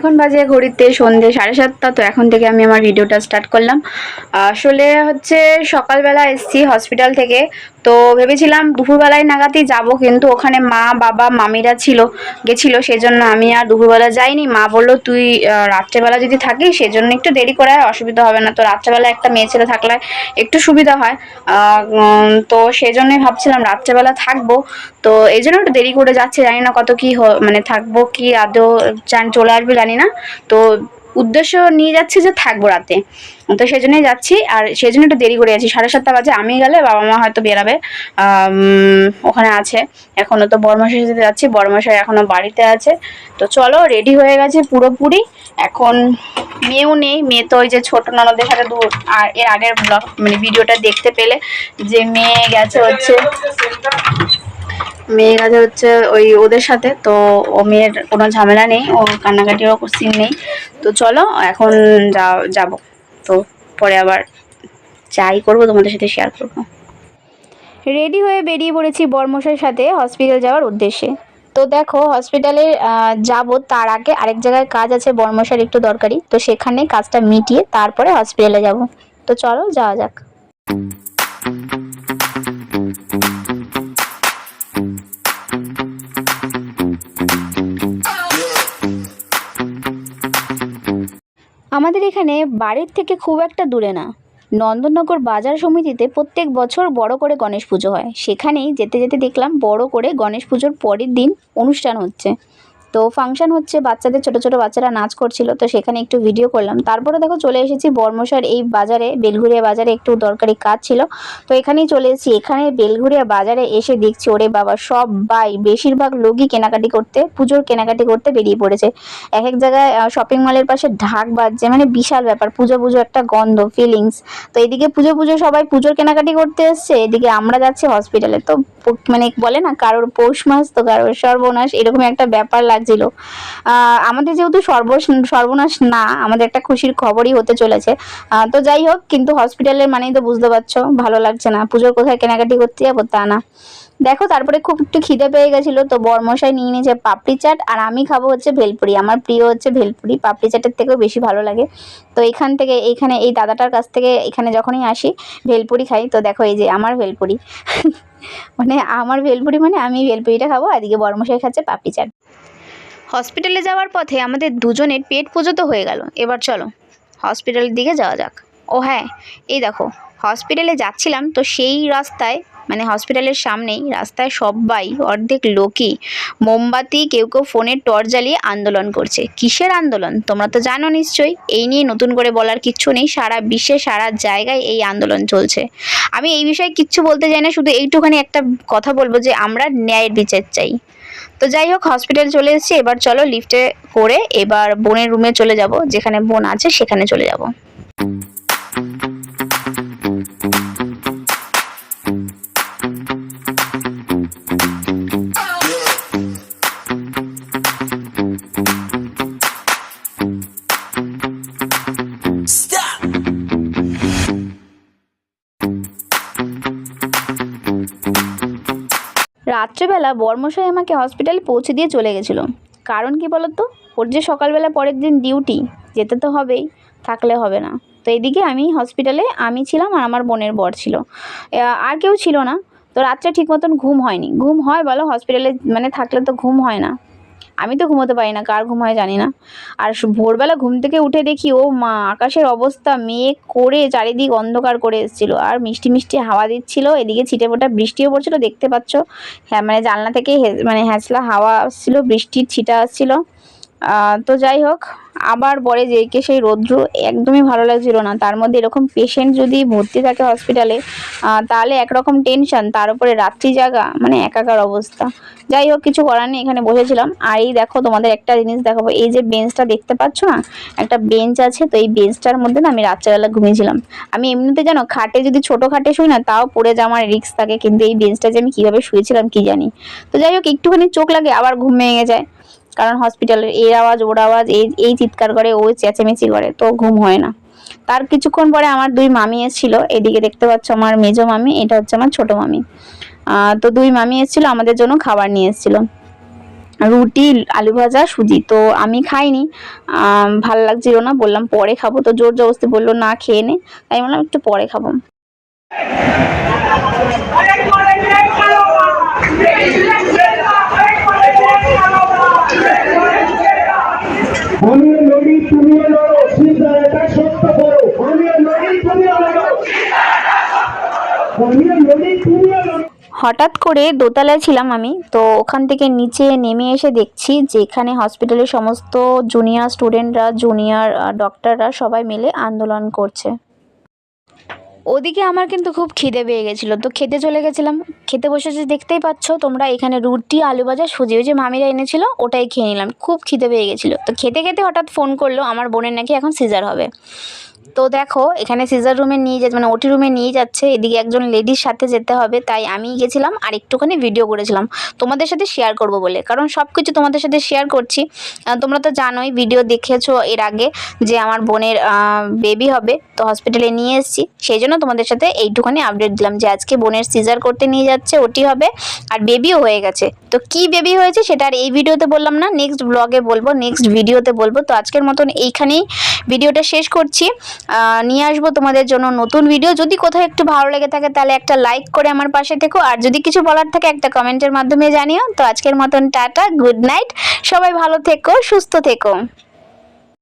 এখন বাজে ঘড়িতে সন্ধ্যে 7:30। তো এখন থেকে আমি আমার ভিডিওটা স্টার্ট করলাম। আসলে হচ্ছে সকালবেলা এসেছি হসপিটাল থেকে, তো ভেবেছিলাম দুপুরবেলায় নাগাদই যাব, কিন্তু ওখানে মা বাবা মামিরা গেছিলো, সেজন্য আমি আর দুপুরবেলা যাইনি। মা বললো তুই রাত্রেবেলা যদি থাকিস সেজন্য একটু দেরি করে অসুবিধা হবে না, তো রাত্রেবেলা একটা মেয়ে ছেলে থাকলে একটু সুবিধা হয়। তো সেজন্যই ভাবছিলাম রাত্রেবেলা থাকবো, তো এই জন্য একটু দেরি করে যাচ্ছে। জানি না কত কি মানে থাকবো কি আদৌ চলে আসবে জানি না। তো উদ্দেশ্য নিয়ে যাচ্ছি যে থাকবো রাতে, তো সেই জন্যই যাচ্ছি। আর সেই জন্য একটু দেরি করে যাচ্ছি, 7:30 বাজে। আমি গেলে বাবা মা হয়তো বেরাবে, ওখানে আছে এখনো। তো বড়মশাইয়ের সাথে যাচ্ছি, বড়মশাই এখনো বাড়িতে আছে। তো চলো, রেডি হয়ে গেছে পুরোপুরি। এখন মেয়েও নেই, মেয়ে তো ওই যে ছোট ননদের সাথে দূর। আর এর আগের ব্লগ মানে ভিডিওটা দেখতে পেলে যে মেয়ে গেছে হচ্ছে ওই ওদের সাথে। তো ও মেয়ের কোনো ঝামেলা নেই, ও কান্নাকাটিরও সিন নেই। তো চলো এখন যাবো। তো পরে আবার যাই করবো তোমাদের সাথে শেয়ার করবো। রেডি হয়ে বেরিয়ে পড়েছি বড়মশাইয়ের সাথে হসপিটাল যাওয়ার উদ্দেশ্যে। তো দেখো হসপিটালে যাব, তার আগে আরেক জায়গায় কাজ আছে বড়মশাইয়ের একটু দরকারি, তো সেখানে কাজটা মিটিয়ে তারপরে হসপিটালে যাব। তো চলো যাওয়া যাক। আমাদের এখানে বাড়ির থেকে খুব একটা দূরে না, নন্দননগর বাজার সমিতিতে প্রত্যেক বছর বড় করে গণেশ পুজো হয়। সেখানেই যেতে যেতে দেখলাম বড় করে গণেশ পুজোর পরের দিন অনুষ্ঠান হচ্ছে। তো ফাংশন হচ্ছে, বাচ্চাদের ছোট ছোট বাচ্চারা নাচ করছিল, তো সেখানে একটু ভিডিও করলাম। তারপরে দেখো চলে এসেছি বর্মশার এই বাজারে, বেলঘুরিয়া বাজারে একটু দরকারি কাজ ছিল, তো এখানেই চলে এসেছি। এখানে বেলঘুরিয়া বাজারে এসে দেখছি ওরে বাবা সবাই বেশিরভাগ লোকই কেনাকাটি করতে, পুজোর কেনাকাটি করতে বেরিয়ে পড়েছে। এক এক জায়গায় শপিং মলের পাশে ঢাক বাজছে, মানে বিশাল ব্যাপার, পুজো পুজো একটা গন্ধ ফিলিংস। তো এদিকে পুজো পুজো সবাই পুজোর কেনাকাটি করতে এসছে, এদিকে আমরা যাচ্ছি হসপিটালে। তো মানে বলে না কারোর পৌষ মাস তো কারোর সর্বনাশ, এরকম একটা ব্যাপার লাগছিল। আমাদের যেহেতু সর্বনাশ না, আমাদের একটা খুশির খবরই হতে চলেছে। তো যাই হোক, কিন্তু হসপিটালের মানেই তো বুঝতে পারছো ভালো লাগছে না, পুজোর কোথায় কেনাকাটি করতে যাবো তা না। দেখো তারপরে খুব একটু খিদে পেয়ে গেছিলো, তো বরমশাই নিয়ে নিয়েছে পাপড়ি চাট, আর আমি খাবো হচ্ছে ভেলপুরি। আমার প্রিয় হচ্ছে ভেলপুরি, পাপড়ি চাটের থেকেও বেশি ভালো লাগে। তো এইখানে এই দাদাটার কাছ থেকে এখানে যখনই আসি ভেলপুরি খাই। তো দেখো এই যে আমার ভেলপুরি মানে আমার ভেলপুরি মানে আমি ভেলপুরিটা খাবো, এদিকে বরমশাই খাচ্ছে পাপড়ি চাট। হসপিটালে যাওয়ার পথে আমাদের দুজনের পেট পুজো তো হয়ে গেল, এবার চলো হসপিটালের দিকে যাওয়া যাক। ও হ্যাঁ, এই দেখো হসপিটালে যাচ্ছিলাম, তো সেই রাস্তায় মানে হসপিটালের সামনেই রাস্তায় সবাই অর্ধেক লোকই মোমবাতি, কেউ কেউ ফোনের টর্চ জ্বালিয়ে আন্দোলন করছে। কিসের আন্দোলন তোমরা তো জানো নিশ্চয়ই, এই নিয়ে নতুন করে বলার কিচ্ছু নেই, সারা বিশ্বে সারা জায়গায় এই আন্দোলন চলছে। আমি এই বিষয়ে কিচ্ছু বলতে চাই না, শুধু এইটুখানি একটা কথা বলবো যে আমরা ন্যায়ের বিচার চাই। তো যাই হোক হসপিটাল চলে এসেছি, এবার চলো লিফটে করে এবার বোনের রুমে চলে যাব, যেখানে বোন আছে সেখানে চলে যাব। রাত্রেবেলা বর্মশাই আমাকে হসপিটালে পৌঁছে দিয়ে চলে গেছিলো। কারণ কি বলতো, ওর যে সকালবেলা পরের দিন ডিউটি, যেতে তো হবেই, থাকলে হবে না। তো এদিকে আমি হসপিটালে আমি ছিলাম আর আমার বোনের বর ছিল, আর কেউ ছিল না। তো রাত্রে ঠিক মতন ঘুম হয়নি। ঘুম হয় বলো হসপিটালে মানে থাকলে তো ঘুম হয় না, আমি তো ঘুমোতে পারি না, কার ঘুম হয় জানি না। আর ভোরবেলা ঘুম থেকে উঠে দেখি ও মা, আকাশের অবস্থা মেঘ করে চারিদিক অন্ধকার করে এসেছিল, আর মিষ্টি মিষ্টি হাওয়া দিচ্ছিল, এদিকে ছিটেফোঁটা বৃষ্টিও পড়ছিল, দেখতে পাচ্ছ। হ্যাঁ মানে জানলা থেকে মানে হ্যাঁচলা হাওয়া আসছিল, বৃষ্টির ছিটা আসছিল। তো যাই হোক, আবার পরে যেকে সেই রৌদ্র একদমই ভালো লাগছিল না। তার মধ্যে এরকম পেশেন্ট যদি ভর্তি থাকে হসপিটালে তাহলে একরকম টেনশন, তার উপরে রাত্রি জাগা, মানে একাকার অবস্থা। যাই হোক কিছু করার নেই, এখানে বসেছিলাম। আর এই দেখো তোমাদের একটা জিনিস দেখাবো, এই যে বেঞ্চটা দেখতে পাচ্ছ না, একটা বেঞ্চ আছে, তো এই বেঞ্চটার মধ্যে না আমি রাত্রেবেলা ঘুমিয়েছিলাম। আমি এমনিতে জানো খাটে যদি ছোট খাটে শুই না তাও পড়ে যাওয়ার রিস্ক থাকে, কিন্তু এই বেঞ্চটা যে আমি কিভাবে শুয়েছিলাম কি জানি। তো যাই হোক একটুখানি চোখ লাগে আবার ঘুম ভেঙে যায়, কারণ হসপিটালের এর আওয়াজ ওর আওয়াজ, এই চিৎকার করে, ও চেঁচামেচি করে, তো ঘুম হয় না। তার কিছুক্ষণ পরে আমার দুই মামি এসেছিল, এদিকে দেখতে পাচ্ছ আমার মেজো মামি, এটা হচ্ছে আমার ছোট মামি। তো দুই মামি এসেছিল আমাদের জন্য খাবার নিয়ে এসেছিল। রুটি, আলু ভাজা, সুজি। তো আমি খাইনি, ভাল লাগছিল না, বললাম পরে খাবো। তো জোর জবরদস্তি বললো না খেয়ে নে, তাই বললাম একটু পরে খাবো। আমিও লড়ি তুমিও লড়ো, সিদ্ধার এটা সত্য করো। আমিও লড়ি তুমিও লড়ো, আমিও লড়ি তুমিও লড়ো। হঠাৎ করে দোতলায় ছিলাম আমি, তো ওখান থেকে নিচে নেমে এসে দেখছি যে এখানে হসপিটালের সমস্ত জুনিয়র স্টুডেন্টরা, জুনিয়র ডক্টররা সবাই মিলে আন্দোলন করছে। ওদিকে আমার কিন্তু খুব খিদে পেয়ে গেছিলো, তো খেতে চলে গেছিলাম। খেতে বসেছে দেখতেই পাচ্ছ তোমরা, এখানে রুটি, আলু ভাজা, সুজি, ওই যে মামিরা এনেছিল ওটাই খেয়ে নিলাম। খুব খিদে পেয়ে গেছিলো। তো খেতে খেতে হঠাৎ ফোন করলো আমার বোনের নাকি এখন সিজার হবে। তো দেখো এখানে সিজার রুমে নিয়ে যাচ্ছে, মানে ওটি রুমে নিয়ে যাচ্ছে। এদিকে একজন লেডির সাথে যেতে হবে, তাই আমি গেছিলাম আর একটুখানি ভিডিও করেছিলাম তোমাদের সাথে শেয়ার করব বলে, কারণ সব কিছু তোমাদের সাথে শেয়ার করছি। তোমরা তো জানোই, ভিডিও দেখেছো এর আগে, যে আমার বোনের বেবি হবে, তো হসপিটালে নিয়ে এসেছি। সেই জন্য তোমাদের সাথে এইটুখানি আপডেট দিলাম যে আজকে বোনের সিজার করতে নিয়ে যাচ্ছে, ওটি হবে, আর বেবিও হয়ে গেছে। তো কি বেবি হয়েছে সেটা আর এই ভিডিওতে বললাম না, নেক্সট ব্লগে বলবো, নেক্সট ভিডিওতে বলবো। তো আজকের মতন এইখানেই ভিডিওটা শেষ করছি। নিয়ে আসবো তোমাদের জন্য নতুন ভিডিও। যদি কোথাও একটু ভালো লেগে থাকে তাহলে একটা লাইক করে আমার পাশে থেকো, আর যদি কিছু বলার থাকে একটা কমেন্টের মাধ্যমে জানিও। তো আজকের মতন টাটা, গুড নাইট, সবাই ভালো থেকো, সুস্থ থেকো।